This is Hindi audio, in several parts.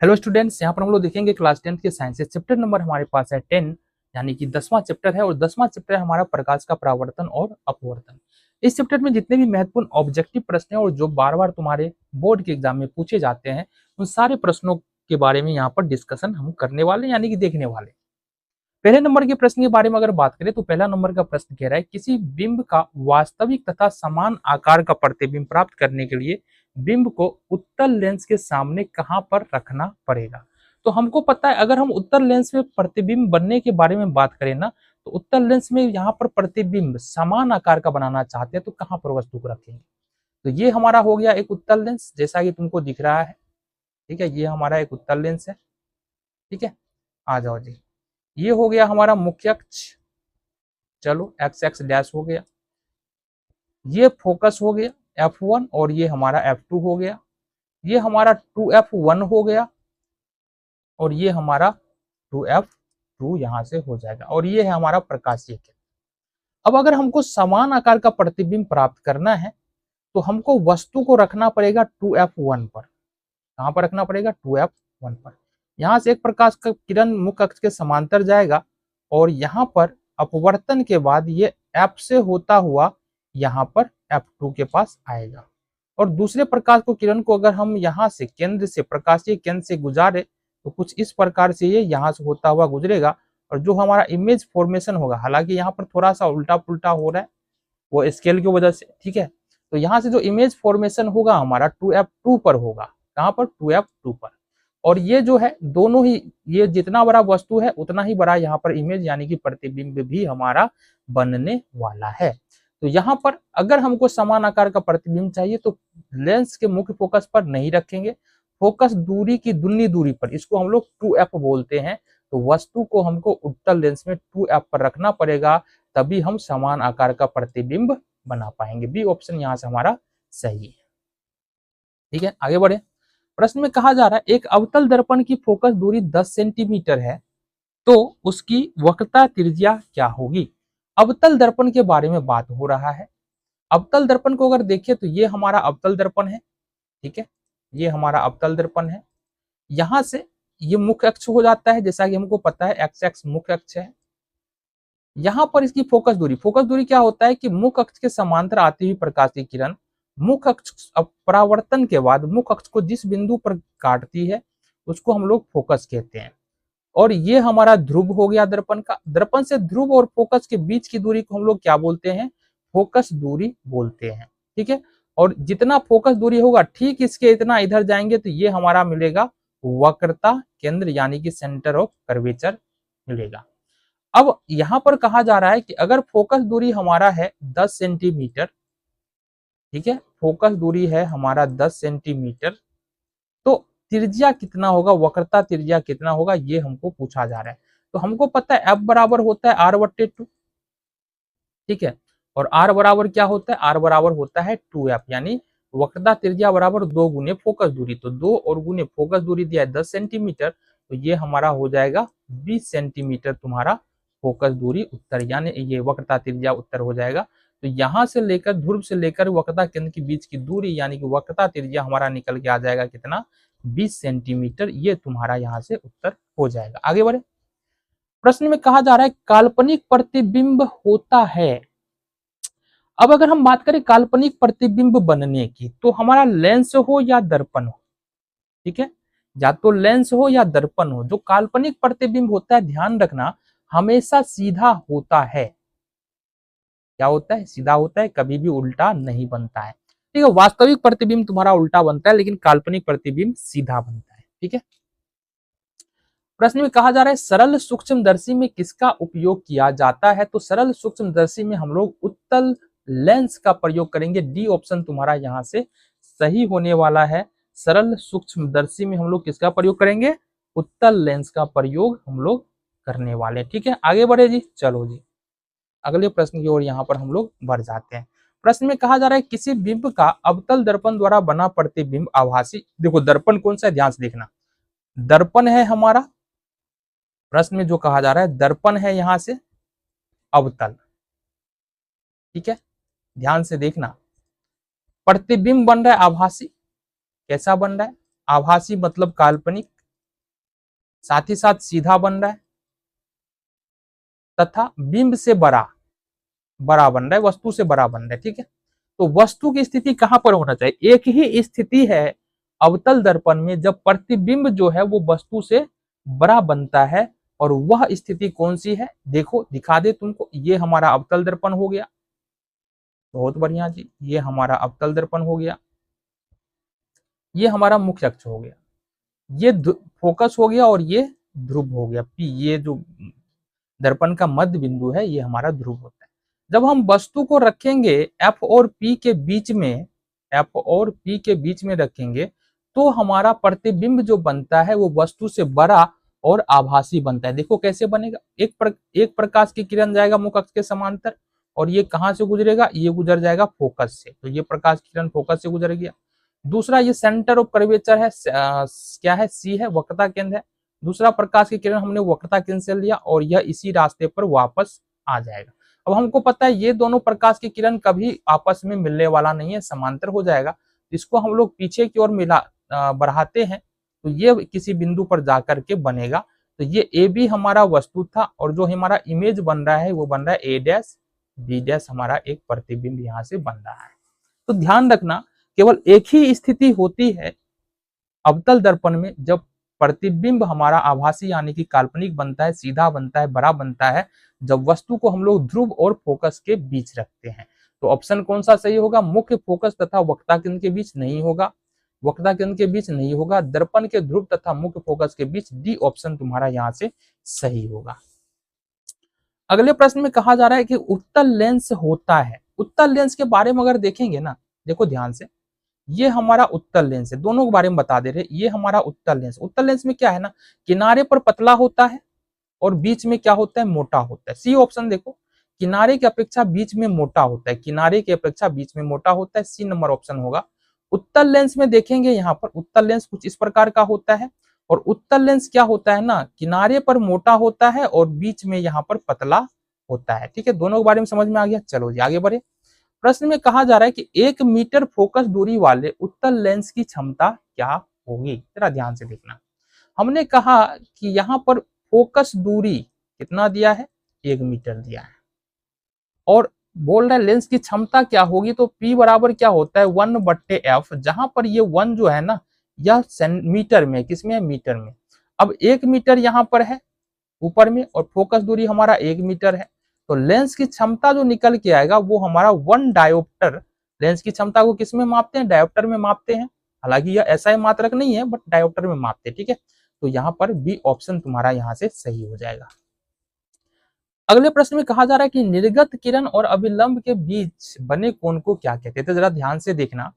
हेलो स्टूडेंट्स, यहाँ पर हम लोग देखेंगे क्लास 10 के साइंस से चैप्टर नंबर हमारे पास है 10, यानी कि 10वां चैप्टर है और 10वां चैप्टर है हमारा प्रकाश का परावर्तन और अपवर्तन। इस चैप्टर में जितने भी महत्वपूर्ण ऑब्जेक्टिव प्रश्न हैं और जो बार बार तुम्हारे बोर्ड के एग्जाम में पूछे जाते हैं, उन सारे प्रश्नों के बारे में यहाँ पर डिस्कशन हम करने वाले यानी कि देखने वाले। पहले नंबर के प्रश्न के बारे में अगर बात करें तो पहला नंबर का प्रश्न कह रहा है किसी बिंब का वास्तविक तथा समान आकार का प्रतिबिंब प्राप्त करने के लिए बिंब को उत्तल लेंस के सामने कहां पर रखना पड़ेगा। तो हमको पता है अगर हम उत्तल लेंस में प्रतिबिंब बनने के बारे में बात करें ना, तो उत्तल लेंस में यहाँ पर प्रतिबिंब समान आकार का बनाना चाहते हैं तो कहां पर वस्तु को रखेंगे। तो ये हमारा हो गया एक उत्तल लेंस जैसा कि तुमको दिख रहा है। ठीक है, ये हमारा एक उत्तल लेंस है। ठीक है, आ जाओ जी। ये हो गया हमारा मुख्य अक्ष, चलो एक्स एक्स डैश हो गया। ये फोकस हो गया F1 और ये हमारा F2 हो गया। ये हमारा 2F1 हो गया और ये हमारा 2F2 यहां से हो जाएगा और ये है हमारा प्रकाशीय केंद्र। अब अगर हमको समान आकार का प्रतिबिंब प्राप्त करना है तो हमको वस्तु को रखना पड़ेगा 2F1 पर। कहां पर रखना पड़ेगा? 2F1 पर। यहां से एक प्रकाश का किरण मुख्य अक्ष के समांतर जाएगा और यहाँ पर अपवर्तन के बाद ये F से होता हुआ यहाँ पर F2 के पास आएगा और दूसरे प्रकाश को किरण को अगर हम यहाँ से केंद्र से प्रकाशीय केंद्र से गुजारे तो कुछ इस प्रकार से ये यहाँ से होता हुआ गुजरेगा और जो हमारा इमेज फॉर्मेशन होगा, हालांकि यहाँ पर थोड़ा सा उल्टा पुल्टा हो रहा है वो स्केल की वजह से। ठीक है, तो यहाँ से जो इमेज फॉर्मेशन होगा हमारा 2F2 पर होगा। कहाँ पर? 2F2 पर। और ये जो है दोनों ही, ये जितना बड़ा वस्तु है उतना ही बड़ा यहाँ पर इमेज यानी कि प्रतिबिंब भी हमारा बनने वाला है। तो यहाँ पर अगर हमको समान आकार का प्रतिबिंब चाहिए तो लेंस के मुख्य फोकस पर नहीं रखेंगे, फोकस दूरी की दुगनी दूरी पर, इसको हम लोग 2F बोलते हैं। तो वस्तु को हमको उत्तल लेंस में 2F पर रखना पड़ेगा, तभी हम समान आकार का प्रतिबिंब बना पाएंगे। बी ऑप्शन यहाँ से हमारा सही है। ठीक है, आगे बढ़े। प्रश्न में कहा जा रहा है एक अवतल दर्पण की फोकस दूरी 10 सेंटीमीटर है तो उसकी वक्रता त्रिज्या क्या होगी। अवतल दर्पण के बारे में बात हो रहा है। अवतल दर्पण को अगर देखें तो ये हमारा अवतल दर्पण है। ठीक है, ये हमारा अवतल दर्पण है। यहां से ये मुख्य अक्ष हो जाता है, जैसा कि हमको पता है एक्स एक्स मुख्य अक्ष है। यहाँ पर इसकी फोकस दूरी क्या होता है कि मुख्य अक्ष के समांतर आती हुई प्रकाश की किरण मुख्य अक्ष परावर्तन के बाद मुख्य अक्ष को जिस बिंदु पर काटती है उसको हम लोग फोकस कहते हैं। और ये हमारा ध्रुव हो गया दर्पण का। दर्पण से ध्रुव और फोकस के बीच की दूरी को हम लोग क्या बोलते हैं? फोकस दूरी बोलते हैं। ठीक है, और जितना फोकस दूरी होगा ठीक इसके इतना इधर जाएंगे तो ये हमारा मिलेगा वक्रता केंद्र यानी कि सेंटर ऑफ कर्वेचर मिलेगा। अब यहां पर कहा जा रहा है कि अगर फोकस दूरी हमारा है 10 सेंटीमीटर, ठीक है, फोकस दूरी है हमारा 10 सेंटीमीटर, तो त्रिज्या कितना होगा, वक्रता त्रिज्या कितना होगा, ये हमको पूछा जा रहा है। तो हमको पता है F बराबर होता है R/2। ठीक है, और R बराबर क्या होता है? R बराबर होता है 2F, यानी वक्रता त्रिज्या बराबर 2 गुने फोकस दूरी। तो 2 और गुने फोकस दूरी दिया है 10 सेंटीमीटर, तो ये हमारा हो जाएगा 20 सेंटीमीटर तुम्हारा फोकस दूरी उत्तर, यानी ये वक्रता त्रिज्या उत्तर हो जाएगा। तो यहाँ से लेकर ध्रुव से लेकर वक्रता केंद्र के बीच की दूरी यानी कि वक्रता त्रिज्या हमारा निकल के आ जाएगा कितना? 20 सेंटीमीटर। ये तुम्हारा यहाँ से उत्तर हो जाएगा। आगे बढ़े। प्रश्न में कहा जा रहा है काल्पनिक प्रतिबिंब होता है। अब अगर हम बात करें काल्पनिक प्रतिबिंब बनने की तो हमारा लेंस हो या दर्पण हो, ठीक है, या तो लेंस हो या दर्पण हो, जो काल्पनिक प्रतिबिंब होता है ध्यान रखना हमेशा सीधा होता है। क्या होता है? सीधा होता है, कभी भी उल्टा नहीं बनता है। ठीक है, वास्तविक प्रतिबिंब तुम्हारा उल्टा बनता है लेकिन काल्पनिक प्रतिबिंब सीधा बनता है। ठीक है, प्रश्न में कहा जा रहा है सरल सूक्ष्मदर्शी में किसका उपयोग किया जाता है। तो सरल सूक्ष्मदर्शी में हम लोग उत्तल लेंस का प्रयोग करेंगे। डी ऑप्शन तुम्हारा यहाँ से सही होने वाला है। सरल सूक्ष्मदर्शी में हम लोग किसका प्रयोग करेंगे? उत्तल लेंस का प्रयोग हम लोग करने वाले। ठीक है, आगे बढ़े जी। चलो जी, अगले प्रश्न की ओर यहाँ पर हम लोग बढ़ जाते हैं। प्रश्न में कहा जा रहा है किसी बिंब का अवतल दर्पण द्वारा बना प्रतिबिंब आभासी। देखो दर्पण कौन सा है, ध्यान से देखना। दर्पण है हमारा, प्रश्न में जो कहा जा रहा है दर्पण है यहां से अवतल। ठीक है, ध्यान से देखना। प्रतिबिंब बन रहा है आभासी। कैसा बन रहा है? आभासी मतलब काल्पनिक। साथ ही साथ सीधा बन रहा है तथा बिंब से बड़ा बड़ा बन रहा है, वस्तु से बड़ा बन रहा है। ठीक है, तो वस्तु की स्थिति कहां पर होना चाहिए? एक ही स्थिति है अवतल दर्पण में जब प्रतिबिंब जो है वो वस्तु से बड़ा बनता है, और वह स्थिति कौन सी है? देखो दिखा दे तुमको, ये हमारा अवतल दर्पण हो गया, बहुत बढ़िया जी, ये हमारा अवतल दर्पण हो गया, ये हमारा मुख्य अक्ष हो गया, ये फोकस हो गया, और ये ध्रुव हो गया पी। ये जो दर्पण का मध्य बिंदु है ये हमारा ध्रुव होता है। जब हम वस्तु को रखेंगे एफ और पी के बीच में, एफ और पी के बीच में रखेंगे, तो हमारा प्रतिबिंब जो बनता है वो वस्तु से बड़ा और आभासी बनता है। देखो कैसे बनेगा, एक प्रकाश की किरण जाएगा मुख्य अक्ष के समांतर, और ये कहां से गुजरेगा? ये गुजर जाएगा फोकस से, तो ये प्रकाश की किरण फोकस से गुजर गया। दूसरा, ये सेंटर ऑफ कर्वेचर है, क्या है? सी है, वक्रता केंद्र है। दूसरा प्रकाश की किरण हमने वक्रता केंद्र से लिया, और यह इसी रास्ते पर वापस आ जाएगा। अब हमको पता है ये दोनों प्रकाश की किरण कभी आपस में मिलने वाला नहीं है, समांतर हो जाएगा। इसको हम लोग पीछे की ओर मिला बढ़ाते हैं, तो ये किसी बिंदु पर जाकर के बनेगा। तो ये ए बी हमारा वस्तु था, और जो हमारा इमेज बन रहा है वो बन रहा है ए डैश बी डैश, हमारा एक प्रतिबिंब यहाँ से बन रहा है। तो ध्यान रखना, केवल एक ही स्थिति होती है अवतल दर्पण में जब प्रतिबिंब हमारा आभासी यानी कि काल्पनिक बनता है, सीधा बनता है, बड़ा बनता है, जब वस्तु को हम लोग ध्रुव और फोकस के बीच रखते हैं। तो ऑप्शन कौन सा सही होगा? मुख्य फोकस तथा वक्रता केंद्र के बीच नहीं होगा, वक्रता केंद्र के बीच नहीं होगा, दर्पण के ध्रुव तथा मुख्य फोकस के बीच, डी ऑप्शन तुम्हारा यहाँ से सही होगा। अगले प्रश्न में कहा जा रहा है कि उत्तल लेंस होता है। उत्तल लेंस के बारे में अगर देखेंगे ना, देखो ध्यान से, ये हमारा उत्तल लेंस है, दोनों के बारे में बता दे रहे। ये हमारा उत्तल लेंस, उत्तल लेंस में क्या है ना, किनारे पर पतला होता है और बीच में क्या होता है? मोटा होता है। सी ऑप्शन देखो, किनारे की अपेक्षा बीच में मोटा होता है, किनारे की अपेक्षा बीच में मोटा होता है, सी नंबर ऑप्शन होगा। उत्तल लेंस में देखेंगे यहाँ पर उत्तल लेंस कुछ इस प्रकार का होता है, और उत्तल लेंस क्या होता है ना, किनारे पर मोटा होता है और बीच में यहाँ पर पतला होता है। ठीक है, दोनों के बारे में समझ में आ गया। चलो जी आगे बढ़े। प्रश्न में कहा जा रहा है कि 1 मीटर फोकस दूरी वाले उत्तल लेंस की क्षमता क्या होगी? जरा ध्यान से देखना। हमने कहा कि यहाँ पर फोकस दूरी कितना दिया है? 1 मीटर दिया है, और बोल रहा है लेंस की क्षमता क्या होगी, तो P बराबर क्या होता है? 1/f, जहां पर ये 1 जो है ना, यह मीटर में, किसमें है? मीटर में। अब 1 मीटर यहाँ पर है ऊपर में, और फोकस दूरी हमारा 1 मीटर है, तो लेंस की क्षमता जो निकल के आएगा वो हमारा 1 डायोप्टर। लेंस की क्षमता को किस में मापते हैं? डायोप्टर में मापते हैं। हालांकि यह ऐसा ही मात्रक नहीं है, बट डायोप्टर में मापते हैं। ठीक है, तो यहाँ पर बी ऑप्शन तुम्हारा यहाँ से सही हो जाएगा। अगले प्रश्न में कहा जा रहा है कि निर्गत किरण और अभिलंब के बीच बने कोण को क्या कहते हैं? तो जरा ध्यान से देखना,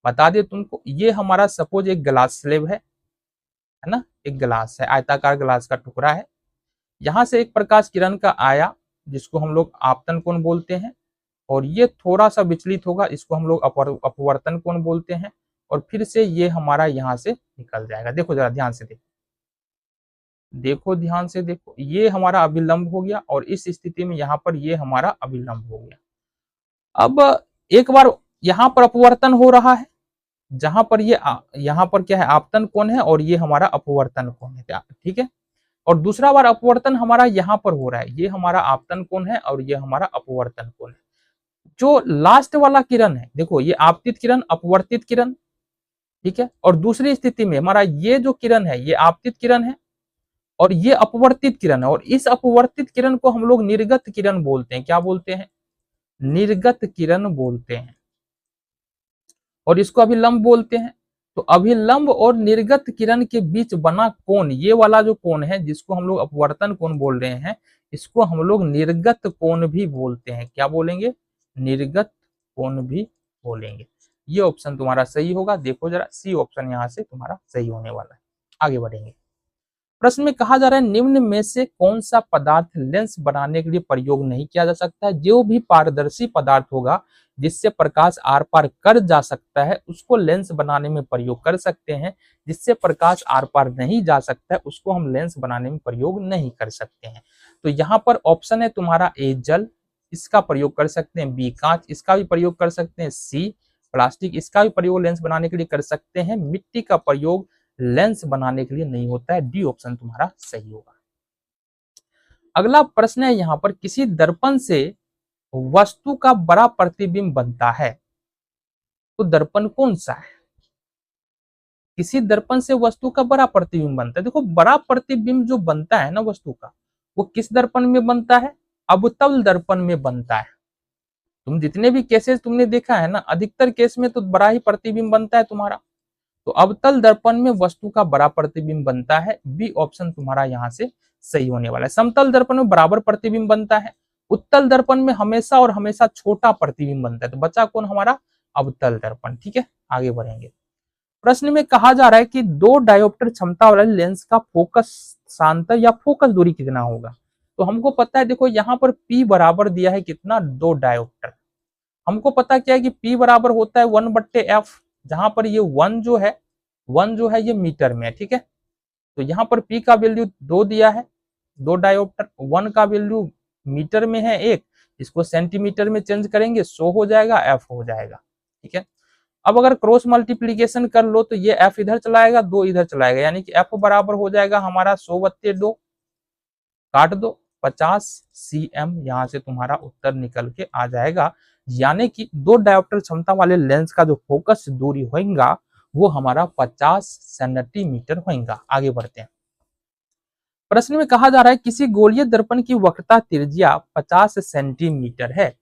बता दे तुमको। ये हमारा सपोज एक ग्लास स्लेब है ना, एक ग्लास है, आयताकार ग्लास का टुकड़ा है। यहां से एक प्रकाश किरण का आया जिसको हम लोग आपतन कोण बोलते हैं, और ये थोड़ा सा विचलित होगा, इसको हम लोग अपवर्तन कोण बोलते हैं, और फिर से ये हमारा यहाँ से निकल जाएगा। देखो जरा ध्यान से देखो, देखो ध्यान से देखो, ये हमारा अभिलंब हो गया, और इस स्थिति में यहाँ पर ये हमारा अभिलंब हो गया। अब एक बार यहाँ पर अपवर्तन हो रहा है, जहां पर ये यहाँ पर क्या है? आपतन कोण है, और ये हमारा अपवर्तन कोण है। ठीक है, और दूसरा बार अपवर्तन हमारा यहाँ पर हो रहा है, ये हमारा आपतन कोण है और ये हमारा अपवर्तन कोण है। जो लास्ट वाला किरण है, देखो ये आपतित किरण, अपवर्तित किरण, ठीक है, और दूसरी स्थिति में हमारा ये जो किरण है ये आपतित किरण है, और ये अपवर्तित किरण है, और इस अपवर्तित किरण को हम लोग निर्गत किरण बोलते हैं। क्या बोलते हैं? निर्गत किरण बोलते हैं, और इसको अभिलंब बोलते हैं। तो अभिलंब और निर्गत किरण के बीच बना कोण, ये वाला जो कोण है जिसको हम लोग अपवर्तन कोण बोल रहे हैं, इसको हम लोग निर्गत कोण भी बोलते हैं। क्या बोलेंगे? निर्गत कोण भी बोलेंगे। ये ऑप्शन तुम्हारा सही होगा। देखो जरा, सी ऑप्शन यहाँ से तुम्हारा सही होने वाला है। आगे बढ़ेंगे। प्रश्न में कहा जा रहा है निम्न में से कौन सा पदार्थ लेंस बनाने के लिए प्रयोग नहीं किया जा सकता है? जो भी पारदर्शी पदार्थ होगा जिससे प्रकाश आर पार कर जा सकता है उसको लेंस बनाने में प्रयोग कर सकते हैं, जिससे प्रकाश आर पार नहीं जा सकता है उसको हम लेंस बनाने में प्रयोग नहीं कर सकते हैं। तो यहाँ पर ऑप्शन है तुम्हारा ए जल, इसका प्रयोग कर सकते हैं, बी कांच, इसका भी प्रयोग कर सकते हैं, सी प्लास्टिक, इसका भी प्रयोग लेंस बनाने के लिए कर सकते हैं, मिट्टी का प्रयोग लेंस बनाने के लिए नहीं होता है। डी ऑप्शन तुम्हारा सही होगा। अगला प्रश्न है यहाँ पर, किसी दर्पण से वस्तु का बड़ा प्रतिबिंब बनता है तो दर्पण कौन सा है? किसी दर्पण से वस्तु का बड़ा प्रतिबिंब बनता है। देखो, बड़ा प्रतिबिंब जो बनता है ना वस्तु का, वो किस दर्पण में बनता है? अवतल दर्पण में बनता है। तुम जितने भी केसेस तुमने देखा है ना, अधिकतर केस में तो बड़ा ही प्रतिबिंब बनता है तुम्हारा। तो अवतल दर्पण में वस्तु का बड़ा प्रतिबिंब बनता है। बी ऑप्शन तुम्हारा यहाँ से सही होने वाला है। समतल दर्पण में बराबर प्रतिबिंब बनता है। उत्तल दर्पण में हमेशा और हमेशा छोटा प्रतिबिंब बनता है। तो बचा कौन? हमारा अवतल दर्पण। ठीक है, आगे बढ़ेंगे। प्रश्न में कहा जा रहा है कि 2 डायोप्टर क्षमता वाले लेंस का फोकस सांतर या फोकस दूरी कितना होगा? तो हमको पता है, देखो यहाँ पर P बराबर दिया है कितना? 2 डायोप्टर। हमको पता क्या है कि P बराबर होता है 1/f, जहां पर ये 1 जो है ये मीटर में है। ठीक है, तो यहाँ पर P का वैल्यू 2 दिया है, 2 डायोप्टर। 1 का वैल्यू मीटर में है 1, इसको सेंटीमीटर में चेंज करेंगे 100 हो जाएगा, f हो जाएगा। ठीक है, अब अगर क्रॉस मल्टीप्लीकेशन कर लो तो ये f इधर चलाएगा, 2 इधर चलाएगा, यानी कि f बराबर हो जाएगा हमारा 100/2, काट दो 50 cm। यहाँ से तुम्हारा उत्तर निकल के आ जाएगा। यानी कि 2 डायोप्टर क्षमता वाले लेंस का जो फोकस दूरी होगा वो हमारा 50 सेंटीमीटर होगा। आगे बढ़ते हैं। प्रश्न में कहा जा रहा है, किसी गोलीय दर्पण की वक्रता त्रिज्या 50 सेंटीमीटर है।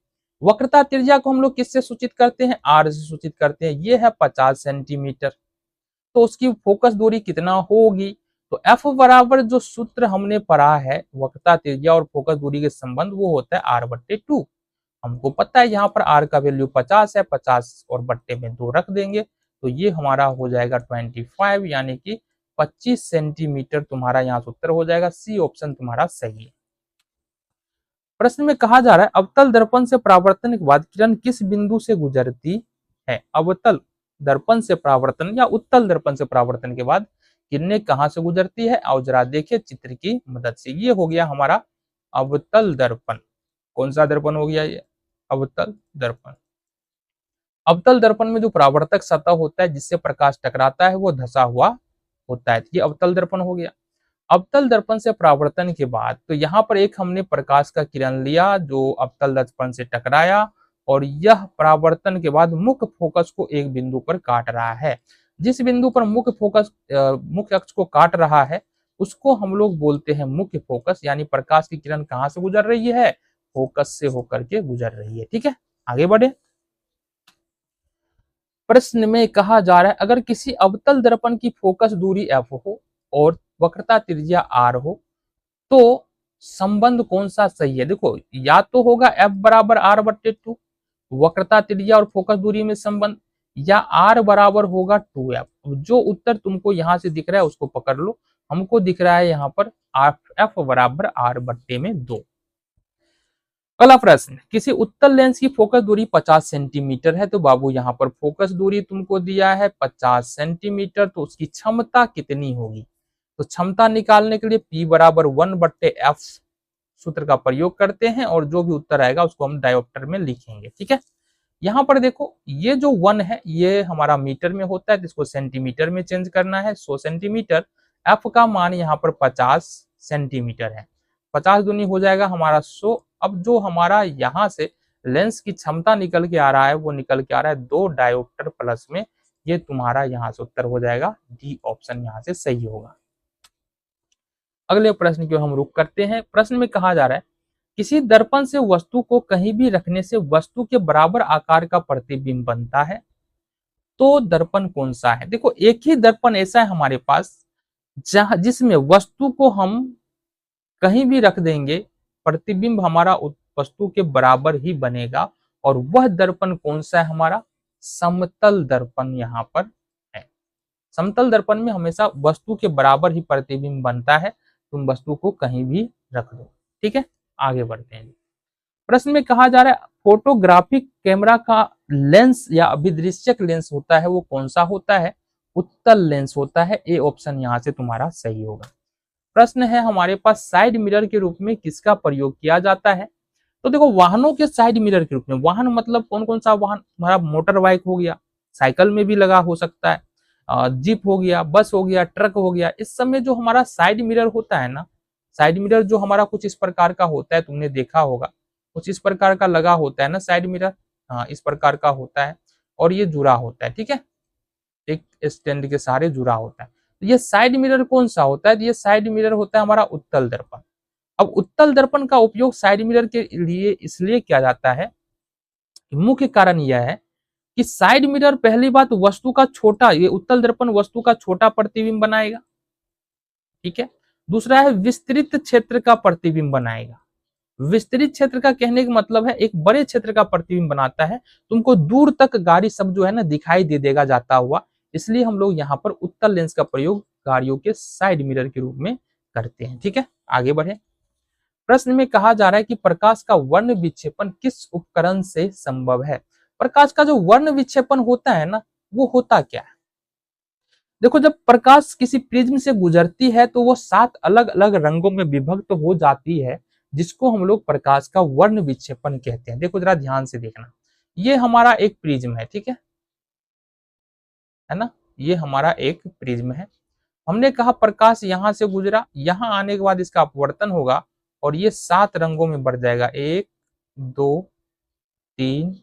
वक्रता त्रिज्या को हम लोग किससे सूचित करते हैं? आर से सूचित करते हैं। ये है 50 सेंटीमीटर। तो उसकी फोकस दूरी कितना होगी? तो F बराबर जो सूत्र हमने पढ़ा है वक्रता त्रिज्या और फोकस दूरी के संबंध, वो होता है R/2। हमको पता है यहाँ पर R का वैल्यू 50 है, 50 और बट्टे में 2 रख देंगे तो ये हमारा हो जाएगा 25, यानी कि 25 सेंटीमीटर तुम्हारा यहाँ से उत्तर हो जाएगा। सी ऑप्शन तुम्हारा सही है। प्रश्न में कहा जा रहा है, अवतल दर्पण से परावर्तन के बाद किरण किस बिंदु से गुजरती है? अवतल दर्पण से परावर्तन या उत्तल दर्पण से परावर्तन के बाद किरणें कहां से गुजरती है? और जरा देखिए चित्र की मदद से। ये हो गया हमारा अवतल दर्पण। कौन सा दर्पण हो गया? ये अवतल दर्पण। अवतल दर्पण में जो परावर्तक सतह होता है जिससे प्रकाश टकराता है वो धंसा हुआ होता है। ये अवतल दर्पण हो गया। अवतल दर्पण से परावर्तन के बाद तो यहाँ पर एक हमने प्रकाश का किरण लिया जो अवतल दर्पण से टकराया और यह परावर्तन के बाद मुख्य फोकस को एक बिंदु पर काट रहा है। जिस बिंदु पर मुख्य अक्ष को काट रहा है उसको हम लोग बोलते हैं मुख्य फोकस। यानी प्रकाश की किरण कहाँ से गुजर रही है? फोकस से होकर के गुजर रही है। ठीक है, आगे बढ़े। प्रश्न में कहा जा रहा है, अगर किसी अवतल दर्पण की फोकस दूरी f हो और वक्रता त्रिज्या r हो तो संबंध कौन सा सही है? देखो, या तो होगा f बराबर R/2 वक्रता त्रिज्या और फोकस दूरी में संबंध, या r बराबर होगा 2f। जो उत्तर तुमको यहाँ से दिख रहा है उसको पकड़ लो। हमको दिख रहा है यहाँ पर f बराबर R/2। अगला प्रश्न, किसी उत्तल लेंस की फोकस दूरी 50 सेंटीमीटर है। तो बाबू यहाँ पर फोकस दूरी तुमको दिया है 50 सेंटीमीटर, तो उसकी क्षमता कितनी होगी? तो क्षमता निकालने के लिए P बराबर 1/f सूत्र का प्रयोग करते हैं और जो भी उत्तर आएगा उसको हम डायोप्टर में लिखेंगे। ठीक है, यहाँ पर देखो ये जो 1 है ये हमारा मीटर में होता है, तो इसको सेंटीमीटर में चेंज करना है। 100 सेंटीमीटर, f का मान यहाँ पर 50 सेंटीमीटर है। 50 दूनी हो जाएगा हमारा 100। अब जो हमारा यहाँ से लेंस की क्षमता निकल के आ रहा है वो निकल के आ रहा है 2 डायोप्टर प्लस में। ये तुम्हारा यहाँ से उत्तर हो जाएगा। डी ऑप्शन यहाँ से सही होगा। अगले प्रश्न को हम रुक करते हैं। प्रश्न में कहा जा रहा है, किसी दर्पण से वस्तु को कहीं भी रखने से वस्तु के बराबर आकार का प्रतिबिंब बनता है। तो दर्पण कौन सा है? देखो, एक ही दर्पण ऐसा है हमारे पास जिसमें वस्तु को हम कहीं भी रख देंगे प्रतिबिंब हमारा वस्तु के बराबर ही बनेगा। और वह दर्पण कौन सा है? हमारा समतल दर्पण यहाँ पर है। समतल दर्पण में हमेशा वस्तु के बराबर ही प्रतिबिंब बनता है। तुम वस्तु को कहीं भी रख दो। ठीक है, आगे बढ़ते हैं। प्रश्न में कहा जा रहा है, फोटोग्राफिक कैमरा का लेंस या अभिदृश्यक लेंस होता है वो कौन सा होता है? उत्तल लेंस होता है। ए ऑप्शन यहाँ से तुम्हारा सही होगा। प्रश्न है हमारे पास, साइड मिरर के रूप में किसका प्रयोग किया जाता है? तो देखो, वाहनों के साइड मिरर के रूप में, वाहन मतलब कौन कौन सा वाहन? हमारा मोटर बाइक हो गया, साइकिल में भी लगा हो सकता है, जीप हो गया, बस हो गया, ट्रक हो गया, इस सब में जो हमारा साइड मिरर होता है ना, साइड मिरर जो हमारा कुछ इस प्रकार का होता है, तुमने देखा होगा, कुछ इस प्रकार का लगा होता है ना साइड मिरर। हाँ, इस प्रकार का होता है और ये जुड़ा होता है, ठीक है, एक स्टैंड के सहारे जुड़ा होता है। तो ये साइड मिरर कौन सा होता है? तो ये साइड मिरर होता है हमारा उत्तल दर्पण। अब उत्तल दर्पण का उपयोग साइड मिरर के लिए इसलिए किया जाता है, मुख्य कारण यह है कि साइड मिरर पहली बात वस्तु का छोटा, ये उत्तल दर्पण वस्तु का छोटा प्रतिबिंब बनाएगा, ठीक है। दूसरा है विस्तृत क्षेत्र का प्रतिबिंब बनाएगा। विस्तृत क्षेत्र का कहने का मतलब है एक बड़े क्षेत्र का प्रतिबिंब बनाता है, तुमको दूर तक गाड़ी सब जो है ना दिखाई दे देगा जाता हुआ, इसलिए हम लोग यहाँ पर उत्तल लेंस का प्रयोग गाड़ियों के साइड मिरर के रूप में करते हैं, ठीक है। आगे बढ़े। प्रश्न में कहा जा रहा है कि प्रकाश का वर्ण विक्षेपण किस उपकरण से संभव है? प्रकाश का जो वर्ण विक्षेपण होता है ना, वो होता क्या है? देखो, जब प्रकाश किसी प्रिज्म से गुजरती है तो वो 7 अलग अलग रंगों में विभक्त हो जाती है, जिसको हम लोग प्रकाश का वर्ण विक्षेपण कहते हैं। देखो जरा ध्यान से देखना, ये हमारा एक प्रिज्म है, ठीक है ना, ये हमारा एक प्रिज्म है। हमने कहा प्रकाश यहां से गुजरा, यहां आने के बाद इसका अपवर्तन होगा और ये 7 रंगों में बढ़ जाएगा, 1 2 3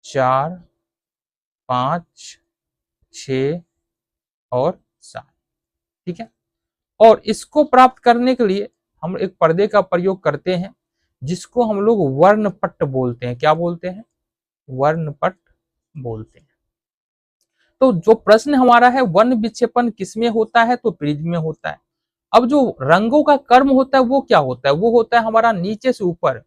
4 5 6 और 7, ठीक है। और इसको प्राप्त करने के लिए हम एक पर्दे का प्रयोग करते हैं, जिसको हम लोग वर्णपट बोलते हैं। क्या बोलते हैं? वर्णपट बोलते हैं। तो जो प्रश्न हमारा है, वर्ण विक्षेपण किसमें होता है? तो प्रिज्म में होता है। अब जो रंगों का कर्म होता है वो क्या होता है? वो होता है हमारा नीचे से ऊपर,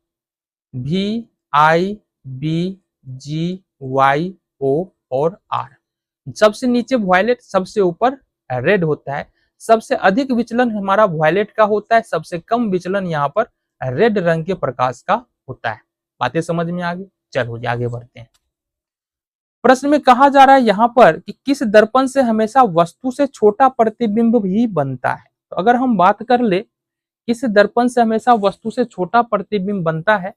V I B G Y O और R। सबसे नीचे वॉयलेट, सबसे ऊपर रेड होता है। सबसे अधिक विचलन हमारा वॉयलेट का होता है, सबसे कम विचलन यहाँ पर रेड रंग के प्रकाश का होता है। बातें समझ में आ गई? चलो जी आगे बढ़ते हैं। प्रश्न में कहा जा रहा है यहाँ पर कि किस दर्पण से हमेशा वस्तु से छोटा प्रतिबिंब भी बनता है? तो अगर हम बात कर ले किस दर्पण से हमेशा वस्तु से छोटा प्रतिबिंब बनता है,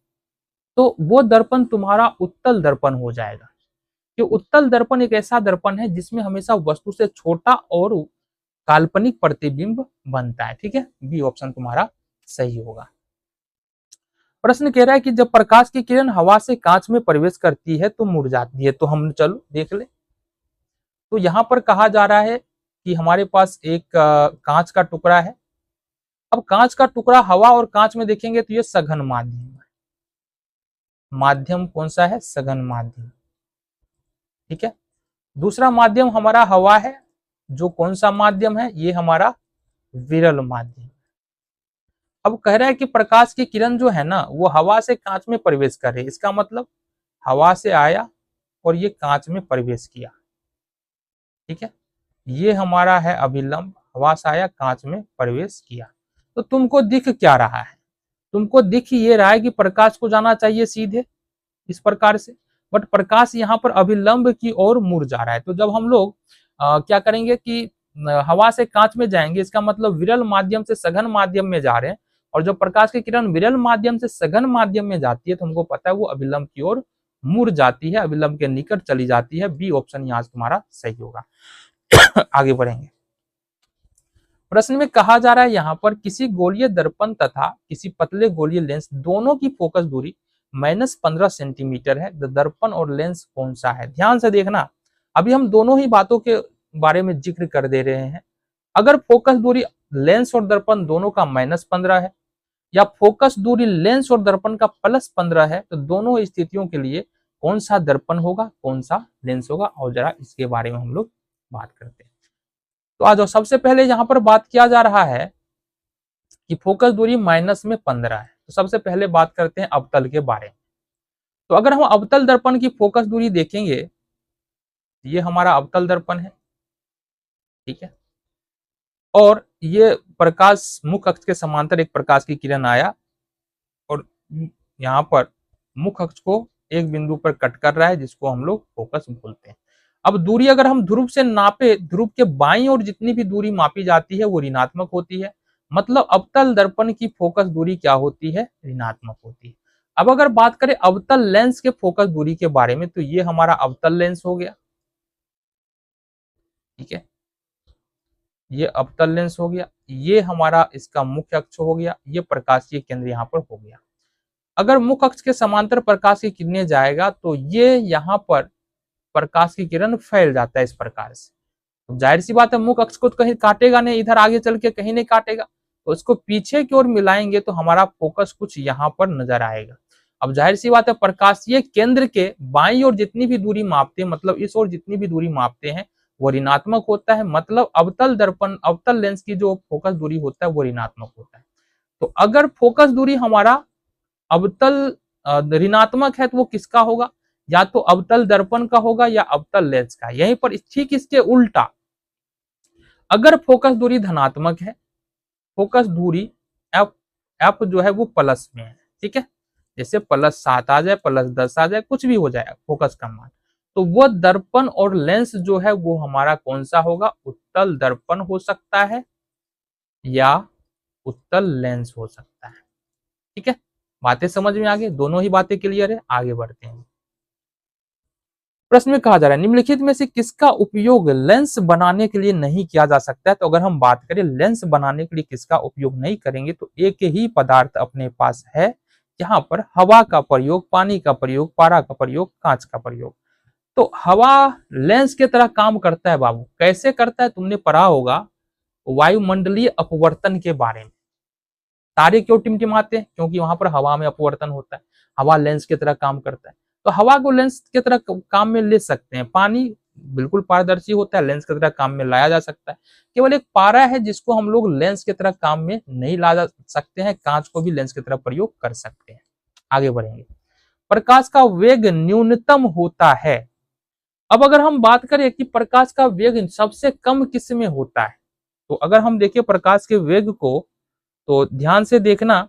तो वो दर्पण तुम्हारा उत्तल दर्पण हो जाएगा। कि उत्तल दर्पण एक ऐसा दर्पण है जिसमें हमेशा वस्तु से छोटा और काल्पनिक प्रतिबिंब बनता है, ठीक है। बी ऑप्शन तुम्हारा सही होगा। प्रश्न कह रहा है कि जब प्रकाश की किरण हवा से कांच में प्रवेश करती है तो मुड़ जाती है। तो हम चलो देख ले। तो यहां पर कहा जा रहा है कि हमारे पास एक कांच का टुकड़ा है। अब कांच का टुकड़ा हवा और कांच में देखेंगे तो ये सघन माध्यम है। माध्यम कौन सा है? सघन माध्यम, ठीक है। दूसरा माध्यम हमारा हवा है, जो कौन सा माध्यम है? ये हमारा विरल माध्यम। अब कह रहा है कि प्रकाश की किरण जो है ना, वो हवा से कांच में प्रवेश कर रही है। इसका मतलब हवा से आया और ये कांच में प्रवेश किया, ठीक है। ये हमारा है अभिलंब, हवा से आया कांच में प्रवेश किया। तो तुमको दिख क्या रहा है? तुमको दिख ये रहा है कि प्रकाश को जाना चाहिए सीधे इस प्रकार से, बट प्रकाश यहाँ पर अभिलंब की ओर मुड़ जा रहा है। तो जब हम लोग क्या करेंगे कि हवा से कांच में जाएंगे, इसका मतलब विरल माध्यम से सघन माध्यम में जा रहे हैं, और जब प्रकाश की किरण विरल माध्यम से सघन माध्यम में जाती है तो हमको पता है वो अभिलंब की ओर मुड़ जाती है, अभिलंब के निकट चली जाती है। बी ऑप्शन यहाँ तुम्हारा सही होगा। आगे बढ़ेंगे। प्रश्न में कहा जा रहा है यहाँ पर किसी गोलीय दर्पण तथा किसी पतले गोलीय लेंस दोनों की फोकस दूरी -15 सेंटीमीटर है। दर्पण और लेंस कौन सा है? ध्यान से देखना, अभी हम दोनों ही बातों के बारे में जिक्र कर दे रहे हैं। अगर फोकस दूरी लेंस और दर्पण दोनों का -15 है, या फोकस दूरी लेंस और दर्पण का +15 है, तो दोनों स्थितियों के लिए कौन सा दर्पण होगा, कौन सा लेंस होगा? और जरा इसके बारे में हम लोग बात करते हैं। तो आ जाओ, सबसे पहले यहाँ पर बात किया जा रहा है कि फोकस दूरी -15 है। तो सबसे पहले बात करते हैं अवतल के बारे में। तो अगर हम अवतल दर्पण की फोकस दूरी देखेंगे, ये हमारा अवतल दर्पण है, ठीक है। और ये प्रकाश मुख्य अक्ष के समांतर एक प्रकाश की किरण आया और यहाँ पर मुख्य अक्ष को एक बिंदु पर कट कर रहा है, जिसको हम लोग फोकस बोलते हैं। अब दूरी अगर हम ध्रुव से नापे, ध्रुव के बाईं ओर जितनी भी दूरी मापी जाती है वो ऋणात्मक होती है। मतलब अवतल दर्पण की फोकस दूरी क्या होती है? ऋणात्मक होती है। अब अगर बात करें अवतल लेंस के फोकस दूरी के बारे में, तो ये हमारा अवतल लेंस हो गया, ठीक है, ये अवतल लेंस हो गया, ये हमारा इसका मुख्य अक्ष हो गया, ये प्रकाशीय केंद्र यहाँ पर हो गया। अगर मुख्य अक्ष के समांतर प्रकाश की किरणें जाएगा तो ये यहाँ पर प्रकाश की किरण फैल जाता है इस प्रकार से। तो जाहिर सी बात है मुख्य अक्ष को तो कहीं काटेगा नहीं, इधर आगे चल के कहीं नहीं काटेगा, तो इसको पीछे की ओर मिलाएंगे तो हमारा फोकस कुछ यहाँ पर नजर आएगा। अब जाहिर सी बात है प्रकाशीय केंद्र के बाईं ओर जितनी भी दूरी मापते हैं, मतलब इस ओर जितनी भी दूरी मापते हैं वो ऋणात्मक होता है, मतलब अवतल लेंस की जो फोकस दूरी होता है वो ऋणात्मक होता है। तो अगर फोकस दूरी हमारा अवतल ऋणात्मक है तो वो किसका होगा, या तो अवतल दर्पण का होगा या अवतल लेंस का। यहीं पर ठीक इसके उल्टा अगर फोकस दूरी धनात्मक है, फोकस दूरी एफ एफ जो है वो प्लस में है, ठीक है, जैसे +7 आ जाए, +10 आ जाए, कुछ भी हो जाए फोकस का मान, तो वो दर्पण और लेंस जो है वो हमारा कौन सा होगा, उत्तल दर्पण हो सकता है या उत्तल लेंस हो सकता है। ठीक है, बातें समझ में आ गई, दोनों ही बातें क्लियर है। आगे बढ़ते हैं। प्रश्न में कहा जा रहा है निम्नलिखित में से किसका उपयोग लेंस बनाने के लिए नहीं किया जा सकता है। तो अगर हम बात करें लेंस बनाने के लिए किसका उपयोग नहीं करेंगे, तो एक ही पदार्थ अपने पास है यहाँ पर हवा का प्रयोग, पानी का प्रयोग, पारा का प्रयोग, कांच का प्रयोग। तो हवा लेंस की तरह काम करता है बाबू। कैसे करता है, तुमने पढ़ा होगा वायुमंडलीय अपवर्तन के बारे में। तारे क्यों टिमटिमाते हैं, क्योंकि वहां पर हवा में अपवर्तन होता है, हवा लेंस की तरह काम करता है। तो हवा को लेंस की तरह काम में ले सकते हैं, पानी बिल्कुल पारदर्शी होता है, लेंस की तरह काम में लाया जा सकता है। केवल एक पारा है जिसको हम लोग लेंस की तरह काम में नहीं ला जा सकते हैं, कांच को भी लेंस की तरह प्रयोग कर सकते हैं। आगे बढ़ेंगे। प्रकाश का वेग न्यूनतम होता है। अब अगर हम बात करें कि प्रकाश का वेग सबसे कम किस में होता है, तो अगर हम देखें प्रकाश के वेग को तो ध्यान से देखना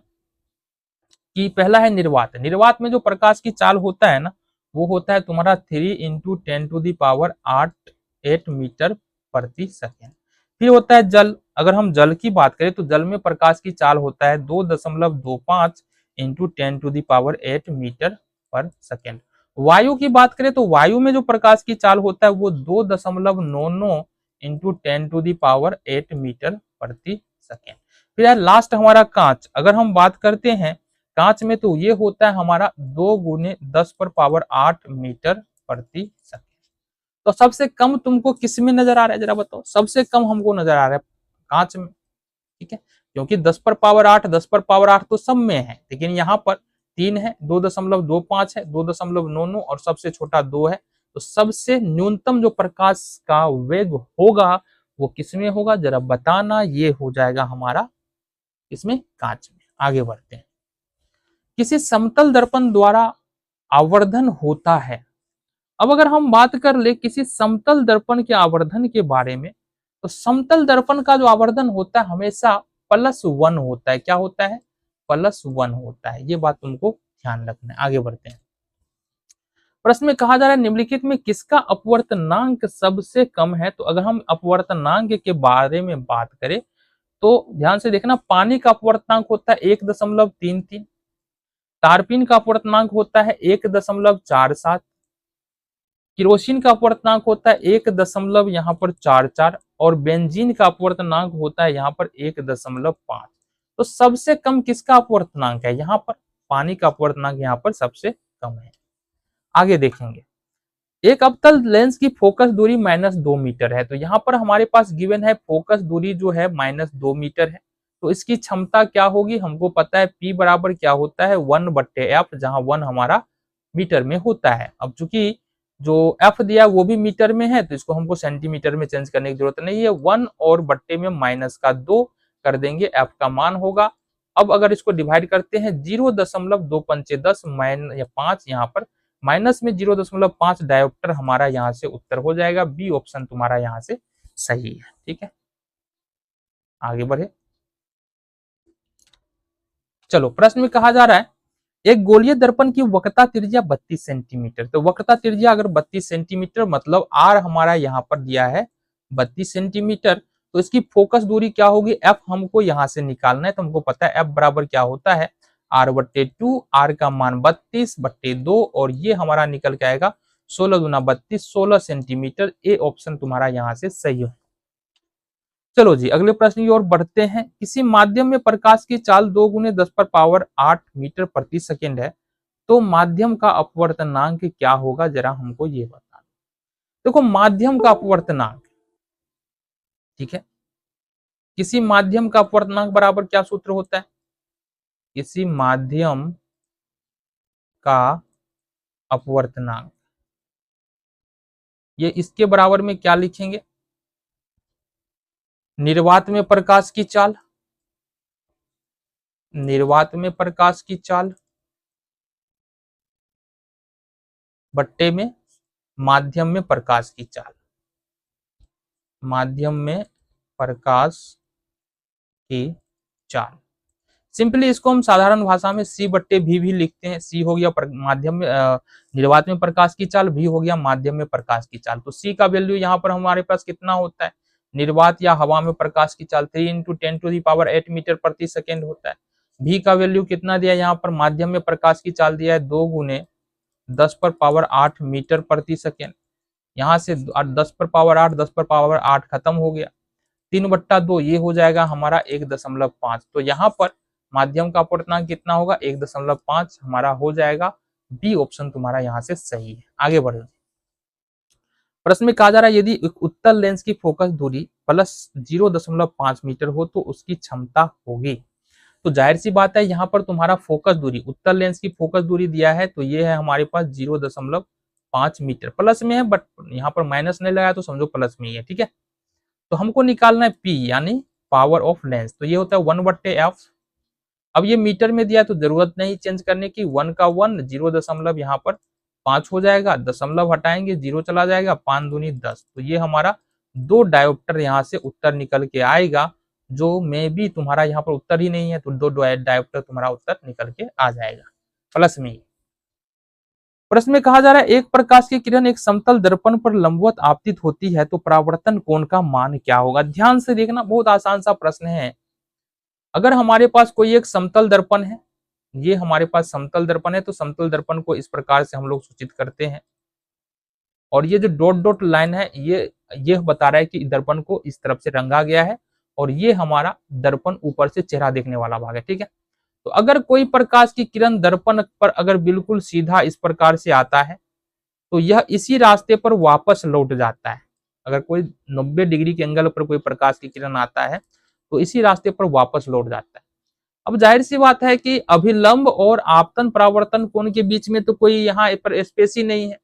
कि पहला है निर्वात। निर्वात में जो प्रकाश की चाल होता है ना, वो होता है तुम्हारा 3 × 10⁸ मीटर प्रति सेकेंड। फिर होता है जल। अगर हम जल की बात करें तो जल में प्रकाश की चाल होता है 2.25 × 10⁸ मीटर पर सेकेंड। वायु की बात करें तो वायु में जो प्रकाश की चाल होता है वो 2.99 × 10⁸ मीटर प्रति सेकेंड। फिर है लास्ट हमारा कांच। अगर हम बात करते हैं कांच में तो ये होता है हमारा 2 × 10⁸ मीटर प्रति सेकेंड। तो सबसे कम तुमको किस में नजर आ रहा है, जरा बताओ। सबसे कम हमको नजर आ रहा है कांच में, ठीक है, क्योंकि 10⁸ तो सब में है, लेकिन यहाँ पर 3 है, 2.25 है, 2.99 और सबसे छोटा 2 है। तो सबसे न्यूनतम जो प्रकाश का वेग होगा वो किसमें होगा, जरा बताना। ये हो जाएगा हमारा इसमें कांच में। आगे बढ़ते हैं। किसी समतल दर्पण द्वारा आवर्धन होता है। अब अगर हम बात कर ले किसी समतल दर्पण के आवर्धन के बारे में, तो समतल दर्पण का जो आवर्धन होता है हमेशा +1 होता है। क्या होता है, +1 होता है। ये बात तुमको ध्यान रखना है। आगे बढ़ते हैं। प्रश्न में कहा जा रहा है निम्नलिखित में किसका अपवर्तनांक सबसे कम है। तो अगर हम अपवर्तनांक के बारे में बात करें तो ध्यान से देखना, पानी का अपवर्तनांक होता है 1.33, टारपीन का अपवर्तनांक होता है 1.47, किरोसिन का अपवर्तनांक होता है 1.44 और बेंजीन का अपवर्तनांक होता है यहाँ पर 1.5। तो सबसे कम किसका अपवर्तनांक है, यहाँ पर पानी का अपवर्तनांक यहाँ पर सबसे कम है। आगे देखेंगे। एक अवतल लेंस की फोकस दूरी -2 मीटर है। तो यहाँ पर हमारे पास गिवन है फोकस दूरी जो है -2 मीटर है। तो इसकी क्षमता क्या होगी, हमको पता है P बराबर क्या होता है 1/f, जहां 1 हमारा मीटर में होता है। अब चूंकि जो f दिया वो भी मीटर में है तो इसको हमको सेंटीमीटर में चेंज करने की जरूरत नहीं है। 1 और बट्टे में -2 कर देंगे, f का मान होगा। अब अगर इसको डिवाइड करते हैं 0.255 5 यहाँ पर माइनस में 0.5 डायोप्टर हमारा यहाँ से उत्तर हो जाएगा। बी ऑप्शन तुम्हारा यहाँ से सही है। ठीक है, आगे बढ़े। चलो, प्रश्न में कहा जा रहा है एक गोलीय दर्पण की वक्रता त्रिज्या 32 सेंटीमीटर। तो वक्रता त्रिज्या अगर 32 सेंटीमीटर मतलब आर हमारा यहाँ पर दिया है 32 सेंटीमीटर, तो इसकी फोकस दूरी क्या होगी, एफ हमको यहाँ से निकालना है। तो हमको पता है एफ बराबर क्या होता है R/2, आर का मान 32/2 और ये हमारा निकल के आएगा 16 दूना 32, 16 सेंटीमीटर। ए ऑप्शन तुम्हारा यहाँ से सही है। चलो जी अगले प्रश्न की ओर बढ़ते हैं। किसी माध्यम में प्रकाश की चाल 2 गुने 10 पर पावर 8 मीटर प्रति सेकेंड है, तो माध्यम का अपवर्तनांक क्या होगा, जरा हमको ये बता। देखो माध्यम का अपवर्तनांक, ठीक है, किसी माध्यम का अपवर्तनांक बराबर क्या सूत्र होता है, किसी माध्यम का अपवर्तनांक, ये इसके बराबर में क्या लिखेंगे, निर्वात में प्रकाश की चाल, निर्वात में प्रकाश की चाल बट्टे में माध्यम में प्रकाश की चाल, माध्यम में प्रकाश की चाल। सिंपली इसको हम साधारण भाषा में सी बट्टे भी लिखते हैं। सी हो गया माध्यम में निर्वात में प्रकाश की चाल, भी हो गया माध्यम में प्रकाश की चाल। तो सी का वैल्यू यहाँ पर हमारे पास कितना होता है, निर्वात या हवा में प्रकाश की चाल 3 × 10⁸ मीटर प्रति सेकेंड होता है। भी का वैल्यू कितना दिया यहाँ पर, माध्यम में प्रकाश की चाल दिया है 2 × 10⁸ मीटर प्रति सेकेंड। यहाँ से 10⁸ 10⁸ खत्म हो गया, 3/2 ये हो जाएगा हमारा 1.5। तो यहाँ पर माध्यम का अपवर्तनांक कितना होगा, 1.5 हमारा हो जाएगा। बी ऑप्शन तुम्हारा यहाँ से सही है। आगे बढ़ो। प्रश्न में कहा जा रहा है यदि उत्तल लेंस की फोकस दूरी प्लस 0.5 मीटर हो तो उसकी क्षमता होगी। तो जाहिर सी बात है यहाँ पर तुम्हारा फोकस दूरी, उत्तल लेंस की फोकस दूरी दिया है तो ये है हमारे पास 0.5 मीटर, प्लस में है बट यहाँ पर माइनस नहीं लगाया तो समझो प्लस में ही है, ठीक है। तो हमको निकालना है पी यानी पावर ऑफ लेंस, तो ये होता है 1/f। अब ये मीटर में दिया तो जरूरत नहीं चेंज करने की, 1 का 1, 0 यहाँ पर 5 हो जाएगा, दशमलव हटाएंगे 0 चला जाएगा, 5 दूनी 10। तो ये हमारा 2 डायोप्टर यहाँ से उत्तर निकल के आएगा, जो में भी तुम्हारा यहाँ पर उत्तर ही नहीं है तो 2 डायोप्टर तुम्हारा उत्तर निकल के आ जाएगा प्लस में ही। प्रश्न में कहा जा रहा है एक प्रकाश की किरण एक समतल दर्पण पर लंबवत आपतित होती है तो परावर्तन कोण का मान क्या होगा। ध्यान से देखना, बहुत आसान सा प्रश्न है। अगर हमारे पास कोई एक समतल दर्पण है, ये हमारे पास समतल दर्पण है, तो समतल दर्पण को इस प्रकार से हम लोग सूचित करते हैं, और ये जो डॉट डॉट लाइन है ये बता रहा है कि दर्पण को इस तरफ से रंगा गया है, और ये हमारा दर्पण ऊपर से चेहरा देखने वाला भाग है, ठीक है। तो अगर कोई प्रकाश की किरण दर्पण पर अगर बिल्कुल सीधा इस प्रकार से आता है तो यह इसी रास्ते पर वापस लौट जाता है। अगर कोई 90 डिग्री के एंगल पर कोई प्रकाश की किरण आता है तो इसी रास्ते पर वापस लौट जाता है। अब जाहिर सी बात है कि अभिलंब और आपतन परावर्तन कोण के बीच में तो कोई यहाँ पर स्पेस ही नहीं है।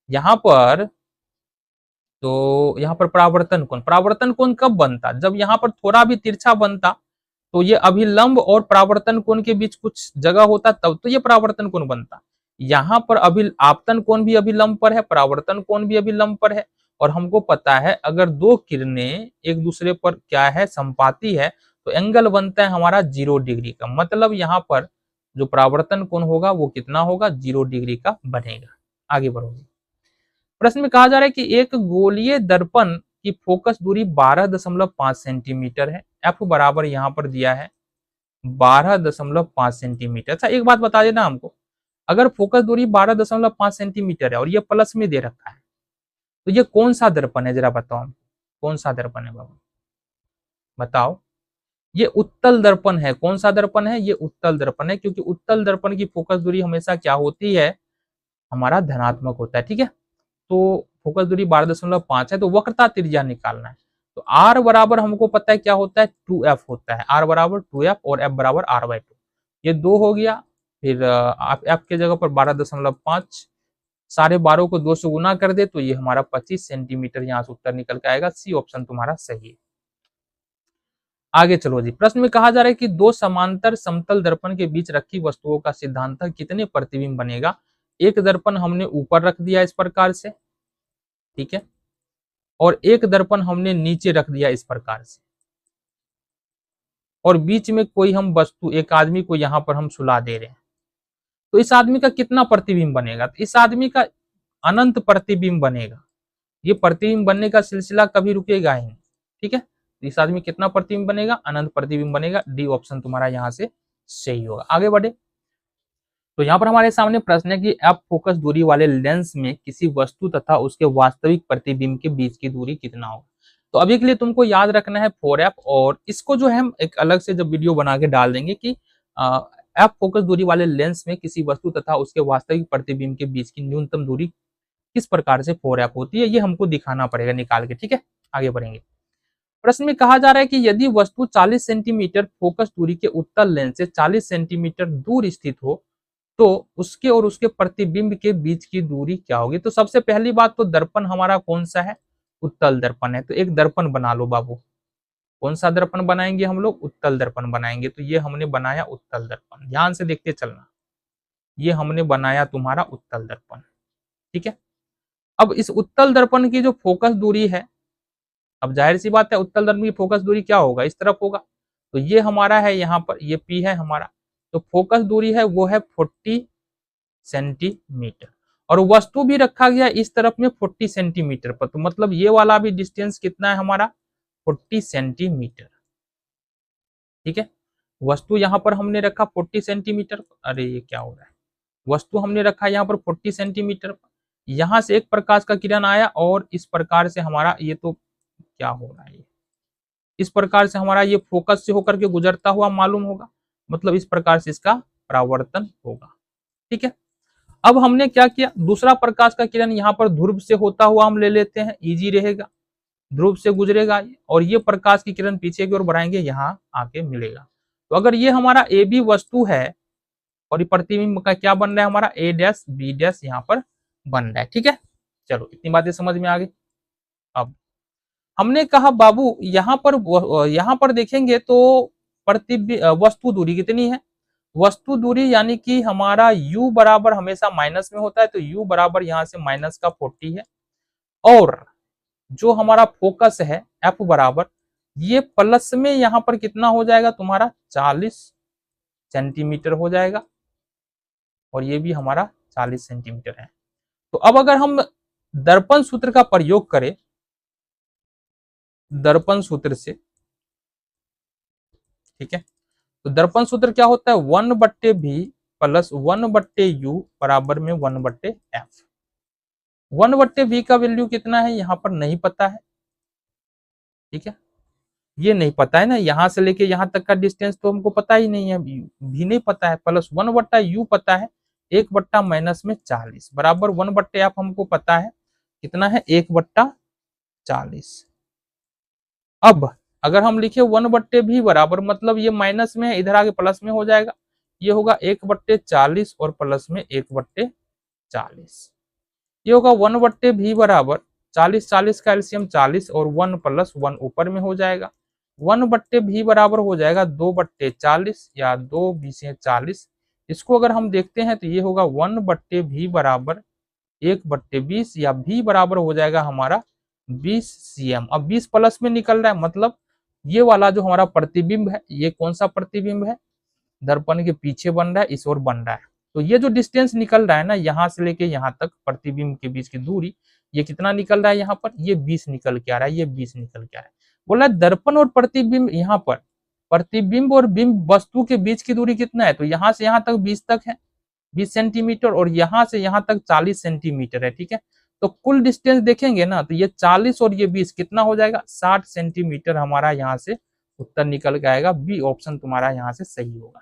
यहाँ पर परावर्तन कोण कब बनता, जब यहाँ पर थोड़ा भी तिरछा बनता तो ये अभिलंब और परावर्तन कोण के बीच कुछ जगह होता तब तो ये परावर्तन कोण बनता। यहाँ पर आपतन कोण भी अभिलंब पर है, परावर्तन कोण भी अभिलंब पर है, और हमको पता है अगर दो किरणें एक दूसरे पर क्या है संपाती है तो एंगल बनता है हमारा 0 डिग्री का। मतलब यहाँ पर जो परावर्तन कोण होगा वो कितना होगा, 0 डिग्री का बनेगा। आगे बढ़ोगे। प्रश्न में कहा जा रहा है कि एक गोलीय दर्पण की फोकस दूरी 12.5 सेंटीमीटर है। एफ बराबर यहाँ पर दिया है 12.5 सेंटीमीटर। अच्छा एक बात बता देना हमको, अगर फोकस दूरी 12.5 सेंटीमीटर है और ये प्लस में दे रखा है तो ये कौन सा दर्पण है, जरा बताओ कौन सा दर्पण है बाबू, बताओ। ये उत्तल दर्पण है। कौन सा दर्पण है, ये उत्तल दर्पण है, क्योंकि उत्तल दर्पण की फोकस दूरी हमेशा क्या होती है, हमारा धनात्मक होता है, ठीक है। तो फोकस दूरी 12.5 है, तो वक्रता त्रिज्या निकालना है। तो r बराबर हमको पता है क्या होता है, 2f होता है। r बराबर 2f और f बराबर r/2। ये 2 हो गया, फिर आप f के जगह पर 12.5, साढ़े 12 को 2 से गुना कर दे तो ये हमारा 25 सेंटीमीटर यहाँ से उत्तर निकल के आएगा। सी ऑप्शन तुम्हारा सही है। आगे चलो जी। प्रश्न में कहा जा रहा है कि दो समांतर समतल दर्पण के बीच रखी वस्तुओं का सिद्धांतः कितने प्रतिबिंब बनेगा। एक दर्पण हमने ऊपर रख दिया इस प्रकार से, ठीक है, और एक दर्पण हमने नीचे रख दिया इस प्रकार से, और बीच में कोई हम वस्तु, एक आदमी को यहाँ पर हम सुला दे रहे हैं, तो इस आदमी का कितना प्रतिबिंब बनेगा, तो इस आदमी का अनंत प्रतिबिंब बनेगा। ये प्रतिबिंब बनने का सिलसिला कभी रुकेगा ही नहीं, ठीक है। तो इस आदमी कितना प्रतिबिंब बनेगा, अनंत प्रतिबिंब बनेगा। डी ऑप्शन तुम्हारा यहाँ से सही होगा। आगे बढ़े। तो यहाँ पर हमारे सामने प्रश्न है कि एफ फोकस दूरी वाले लेंस में किसी वस्तु तथा उसके वास्तविक प्रतिबिंब के बीच की दूरी कितना होगा। तो अभी के लिए तुमको याद रखना है 4f, और इसको जो है हम एक अलग से जब वीडियो बना के डाल देंगे कि एफ फोकस दूरी वाले लेंस में किसी वस्तु तथा उसके वास्तविक प्रतिबिंब के बीच की न्यूनतम दूरी किस प्रकार से 4f होती है, ये हमको दिखाना पड़ेगा निकाल के। ठीक है, आगे बढ़ेंगे। प्रश्न में कहा जा रहा है कि यदि वस्तु 40 सेंटीमीटर फोकस दूरी के उत्तल लेंस से 40 सेंटीमीटर दूर स्थित हो तो उसके और उसके प्रतिबिंब के बीच की दूरी क्या होगी। तो सबसे पहली बात तो दर्पण हमारा कौन सा है, उत्तल दर्पण है। तो एक दर्पण बना लो बाबू। कौन सा दर्पण बनाएंगे हम लोग, उत्तल दर्पण बनाएंगे। तो ये हमने बनाया उत्तल दर्पण, ध्यान से देखते चलना, ये हमने बनाया तुम्हारा उत्तल दर्पण। ठीक है, अब इस उत्तल दर्पण की जो फोकस दूरी है, अब जाहिर सी बात है उत्तल दर्पण की फोकस दूरी क्या होगा, इस तरफ होगा। तो ये हमारा है यहाँ पर, ये P है हमारा। तो फोकस दूरी है वो है 40 सेंटीमीटर, और वस्तु भी रखा गया इस तरफ में 40 सेंटीमीटर पर। तो मतलब ये वाला भी डिस्टेंस कितना है हमारा, 40 सेंटीमीटर। ठीक है, वस्तु यहाँ पर हमने रखा 40 सेंटीमीटर। अरे ये क्या हो रहा है, वस्तु हमने रखा यहाँ पर 40 सेंटीमीटर पर। यहाँ से एक प्रकाश का किरण आया और इस प्रकार से हमारा, ये तो क्या हो रहा है, इस प्रकार से हमारा ये फोकस से होकर के गुजरता हुआ मालूम होगा, मतलब इस प्रकार से इसका परावर्तन होगा। ठीक है, अब हमने क्या किया, दूसरा प्रकाश का किरण यहाँ पर ध्रुव से होता हुआ हम ले लेते हैं, इजी रहेगा, ध्रुव से गुजरेगा और ये प्रकाश की किरण पीछे की ओर बढ़ाएंगे, यहाँ आके मिलेगा। तो अगर ये हमारा ए बी वस्तु है और ये प्रतिबिंब का क्या बन रहा है हमारा, ए डैश बी डैश यहाँ पर बन रहा है। ठीक है, चलो इतनी बातें समझ में आ गई। अब हमने कहा बाबू यहाँ पर देखेंगे तो प्रतिबिंब वस्तु दूरी कितनी है, वस्तु दूरी यानी कि हमारा u बराबर हमेशा माइनस में होता है, तो u बराबर यहाँ से माइनस का 40 है, और जो हमारा फोकस है f बराबर ये प्लस में यहाँ पर कितना हो जाएगा तुम्हारा 40 सेंटीमीटर हो जाएगा, और ये भी हमारा 40 सेंटीमीटर है। तो अब अगर हम दर्पण सूत्र का प्रयोग करें, दर्पण सूत्र से, ठीक है, तो दर्पण सूत्र क्या होता है, 1/v प्लस 1/u बराबर में 1/f। 1/v का वैल्यू कितना है यहाँ पर नहीं पता है। ठीक है, ये नहीं पता है ना, यहाँ से लेके यहाँ तक का डिस्टेंस तो हमको पता ही नहीं है, भी नहीं पता है, प्लस 1/u पता है, 1/-40 बराबर 1/f हमको पता है कितना है, 1/40। अब अगर हम लिखे 1/v बराबर, मतलब ये माइनस में है, इधर आगे प्लस में हो जाएगा, ये होगा 1/40 और प्लस में 1/40, ये होगा 1/v बराबर 40 का एलसीएम 40 और 1 + 1 ऊपर में हो जाएगा, 1/v बराबर हो जाएगा 2/40 या 2×20=40। इसको अगर हम देखते हैं तो ये होगा 1/v बराबर 1/20 या v बराबर हो जाएगा हमारा 20 cm। अब 20 प्लस में निकल रहा है, मतलब ये वाला जो हमारा प्रतिबिंब है, ये कौन सा प्रतिबिंब है, दर्पण के पीछे बन रहा है, इस ओर बन रहा है। तो ये जो डिस्टेंस निकल रहा है ना, यहाँ से लेके यहाँ तक प्रतिबिंब के बीच की दूरी, ये कितना निकल रहा है यहाँ पर, ये 20 निकल के आ रहा है, ये 20 निकल के आ रहा है। बोला दर्पण और प्रतिबिंब, यहाँ पर प्रतिबिंब और बिंब वस्तु के बीच की दूरी कितना है, तो यहाँ से यहाँ तक 20 तक है, 20 सेंटीमीटर, और यहाँ से यहाँ तक 40 सेंटीमीटर है। ठीक है, तो कुल डिस्टेंस देखेंगे ना, तो ये 40 और ये 20 कितना हो जाएगा, 60 सेंटीमीटर हमारा यहाँ से उत्तर निकल के आएगा। बी ऑप्शन तुम्हारा यहाँ से सही होगा।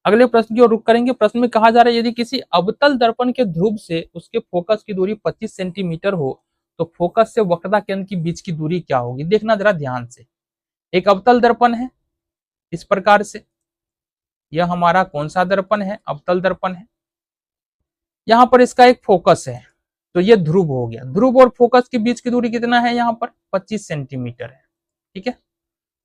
अगले प्रश्न की ओर रुख करेंगे। प्रश्न में कहा जा रहा है यदि किसी अवतल दर्पण के ध्रुव से उसके फोकस की दूरी 25 सेंटीमीटर हो तो फोकस से वक्रता केंद्र के बीच की दूरी क्या होगी। देखना जरा ध्यान से, एक अवतल दर्पण है इस प्रकार से, यह हमारा कौन सा दर्पण है, अवतल दर्पण है। यहाँ पर इसका एक फोकस है, तो ये ध्रुव हो गया। ध्रुव और फोकस के बीच की दूरी कितना है, यहाँ पर 25 सेंटीमीटर है। ठीक है,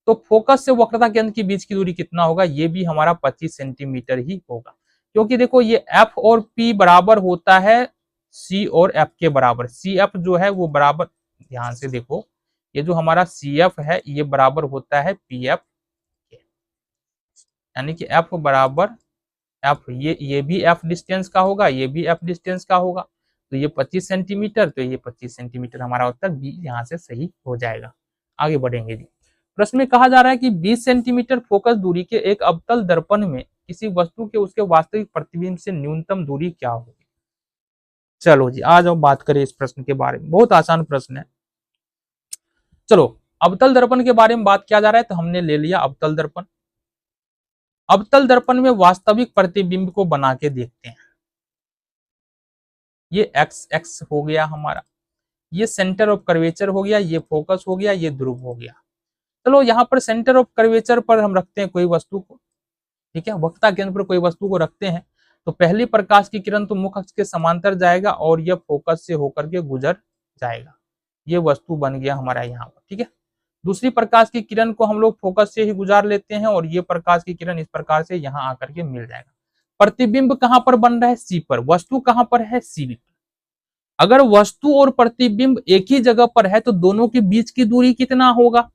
तो फोकस से वक्रता केंद्र के बीच की दूरी कितना होगा, ये भी हमारा 25 सेंटीमीटर ही होगा, क्योंकि देखो ये F और P बराबर होता है C और F के बराबर। CF जो है वो बराबर, ध्यान से देखो, ये जो हमारा CF है ये बराबर होता है PF के, यानी कि F बराबर F, ये भी F डिस्टेंस का होगा, ये भी F डिस्टेंस का होगा, तो ये 25 सेंटीमीटर, तो ये 25 सेंटीमीटर हमारा उत्तर बी यहाँ से सही हो जाएगा। आगे बढ़ेंगे जी। प्रश्न में कहा जा रहा है कि 20 सेंटीमीटर फोकस दूरी के एक अवतल दर्पण में किसी वस्तु के उसके वास्तविक प्रतिबिंब से न्यूनतम दूरी क्या होगी। चलो जी, आज हम बात करें इस प्रश्न के बारे में। बहुत आसान प्रश्न है। चलो, अवतल दर्पण के बारे में बात किया जा रहा है, तो हमने ले लिया अवतल दर्पण। अवतल दर्पण में वास्तविक प्रतिबिंब को बना के देखते हैं। ये एक्स एक्स हो गया हमारा, ये सेंटर ऑफ कर्वेचर हो गया, ये फोकस हो गया, ये ध्रुव हो गया। चलो यहाँ पर सेंटर ऑफ कर्वेचर पर हम रखते हैं कोई वस्तु को, ठीक है, वक्रता केंद्र पर कोई वस्तु को रखते हैं, तो पहली प्रकाश की किरण तो मुख्य अक्ष के समांतर जाएगा और यह फोकस से होकर के गुजर जाएगा। ये वस्तु बन गया हमारा यहाँ पर, ठीक है। दूसरी प्रकाश की किरण को हम लोग फोकस से ही गुजार लेते हैं और ये प्रकाश की किरण इस प्रकार से यहाँ आकर के मिल जाएगा। प्रतिबिंब कहां पर बन रहा है? सी पर। वस्तु कहां पर है? सी पर। अगर वस्तु और प्रतिबिंब एक ही जगह पर है तो दोनों के बीच की दूरी कितना होगा?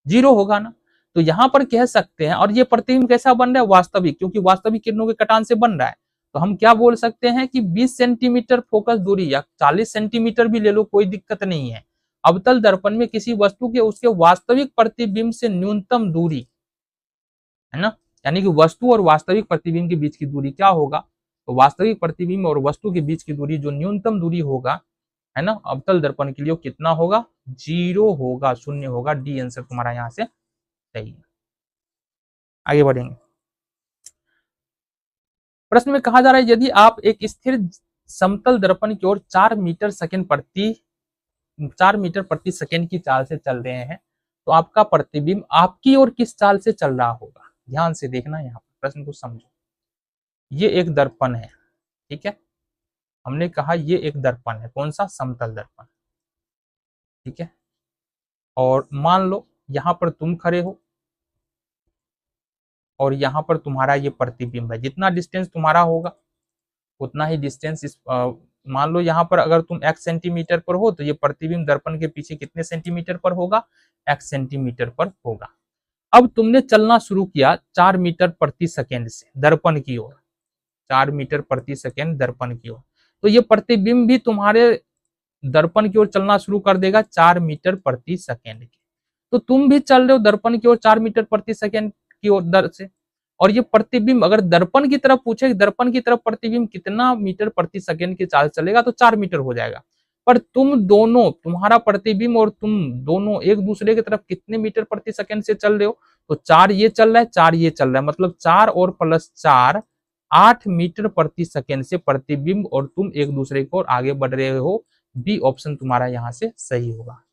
0 होगा ना। तो यहां पर कह सकते हैं, और ये प्रतिबिंब कैसा बन रहा है? वास्तविक, क्योंकि वास्तविक किरणों के कटान से बन रहा है। तो हम क्या बोल सकते हैं कि 20 सेंटीमीटर फोकस दूरी, या 40 सेंटीमीटर भी ले लो, कोई दिक्कत नहीं है। अवतल दर्पण में किसी वस्तु के उसके वास्तविक प्रतिबिंब से न्यूनतम दूरी, है ना, यानी कि वस्तु और वास्तविक प्रतिबिंब के बीच की दूरी क्या होगा? तो वास्तविक प्रतिबिंब और वस्तु के बीच की दूरी जो न्यूनतम दूरी होगा, है ना, अवतल दर्पण के लिए कितना होगा? 0 होगा, 0 होगा। डी आंसर तुम्हारा यहां से सही है। आगे बढ़ेंगे। प्रश्न में कहा जा रहा है, यदि आप एक स्थिर समतल दर्पण की ओर 4 मीटर प्रति सेकंड की चाल से चल रहे हैं, तो आपका प्रतिबिंब आपकी ओर किस चाल से चल रहा होगा? ध्यान से देखना, यहाँ पर प्रश्न को समझो। ये एक दर्पण है, ठीक है, हमने कहा ये एक दर्पण है। कौन सा? समतल दर्पण, ठीक है। और मान लो यहां पर तुम खड़े हो और यहां पर तुम्हारा ये प्रतिबिंब है। जितना डिस्टेंस तुम्हारा होगा उतना ही डिस्टेंस इस मान लो यहाँ पर अगर तुम x सेंटीमीटर पर हो तो ये प्रतिबिंब दर्पण के पीछे कितने सेंटीमीटर पर होगा? x सेंटीमीटर पर होगा। अब तुमने चलना शुरू किया 4 मीटर प्रति सेकेंड से दर्पण की ओर, 4 मीटर प्रति सेकेंड दर्पण की ओर, तो ये प्रतिबिंब भी तुम्हारे दर्पण की ओर चलना शुरू कर देगा 4 मीटर प्रति सेकेंड की। तो तुम भी चल रहे हो दर्पण की ओर 4 मीटर प्रति सेकेंड की ओर दर से, और ये प्रतिबिंब अगर दर्पण की तरफ पूछे, दर्पण की तरफ प्रतिबिंब कितना मीटर प्रति सेकेंड की चाल चलेगा, तो 4 मीटर हो जाएगा। पर तुम दोनों, तुम्हारा प्रतिबिंब और तुम दोनों एक दूसरे की तरफ कितने मीटर प्रति सेकेंड से चल रहे हो? तो 4 ये चल रहा है, 4 ये चल रहा है, मतलब 4 और प्लस 4 8 मीटर प्रति सेकेंड से प्रतिबिंब और तुम एक दूसरे को आगे बढ़ रहे हो। बी ऑप्शन तुम्हारा यहां से सही होगा।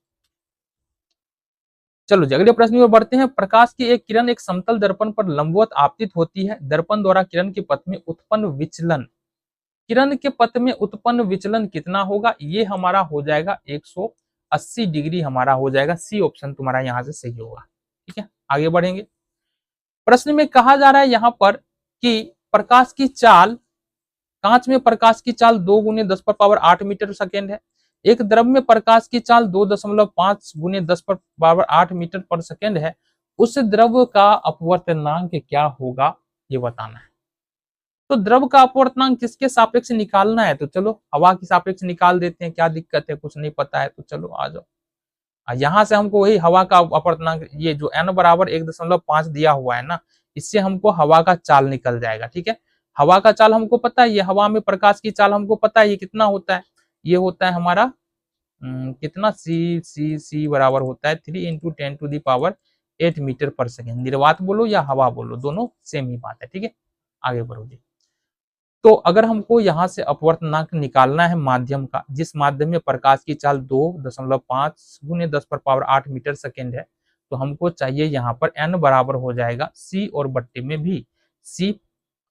चलो जी, अगले प्रश्न में बढ़ते हैं। प्रकाश की एक किरण एक समतल दर्पण पर लंबवत आपतित होती है। दर्पण द्वारा किरण के पथ में उत्पन्न विचलन, किरण के पथ में उत्पन्न विचलन कितना होगा? ये हमारा हो जाएगा 180 डिग्री हमारा हो जाएगा। सी ऑप्शन तुम्हारा यहां से सही होगा, ठीक है। आगे बढ़ेंगे। प्रश्न में कहा जा रहा है यहाँ पर कि प्रकाश की चाल, कांच में प्रकाश की चाल 2 × 10⁸ मीटर सेकेंड है। एक द्रव में प्रकाश की चाल 2.5 × 10⁸ मीटर पर सेकेंड है। उस द्रव का अपवर्तनांक क्या होगा, ये बताना है। तो द्रव का अपवर्तनांक किसके सापेक्ष निकालना है? तो चलो हवा के सापेक्ष निकाल देते हैं, क्या दिक्कत है, कुछ नहीं पता है तो चलो आ जाओ। यहां से हमको वही हवा का अपवर्तनांक, ये जो n बराबर 1.5 दिया हुआ है ना, इससे हमको हवा का चाल निकल जाएगा, ठीक है। हवा का चाल हमको पता है, ये हवा में प्रकाश की चाल हमको पता है, ये कितना होता है? ये होता है हमारा कितना? सी बराबर होता है 3 × 10⁸ मीटर पर सेकेंड। निर्वात बोलो या हवा बोलो, दोनों सेम ही बात है, ठीक है। आगे बढ़ो जी। तो अगर हमको यहाँ से अपवर्तनांक निकालना है माध्यम का, जिस माध्यम में प्रकाश की चाल 2.5 × 10⁸ मीटर सेकेंड है, तो हमको चाहिए यहाँ पर n बराबर हो जाएगा सी और बट्टे में भी। सी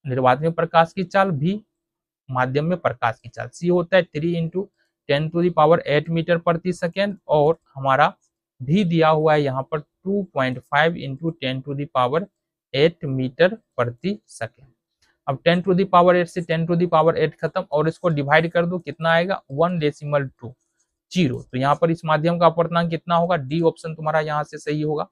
निर्वात में प्रकाश की चाल, भी माध्यम में प्रकाश की चाल। सी होता है 3 × 10⁸ मीटर प्रति सेकेंड, और हमारा भी दिया हुआ है यहाँ पर 2.5 × 10⁸ मीटर प्रति सेकेंड। अब 10⁸ से 10⁸ खत्म, और इसको डिवाइड कर दो, कितना आएगा? 1.20। तो यहाँ पर इस माध्यम का अपवर्तनांक कितना होगा? डी ऑप्शन तुम्हारा यहाँ से सही होगा।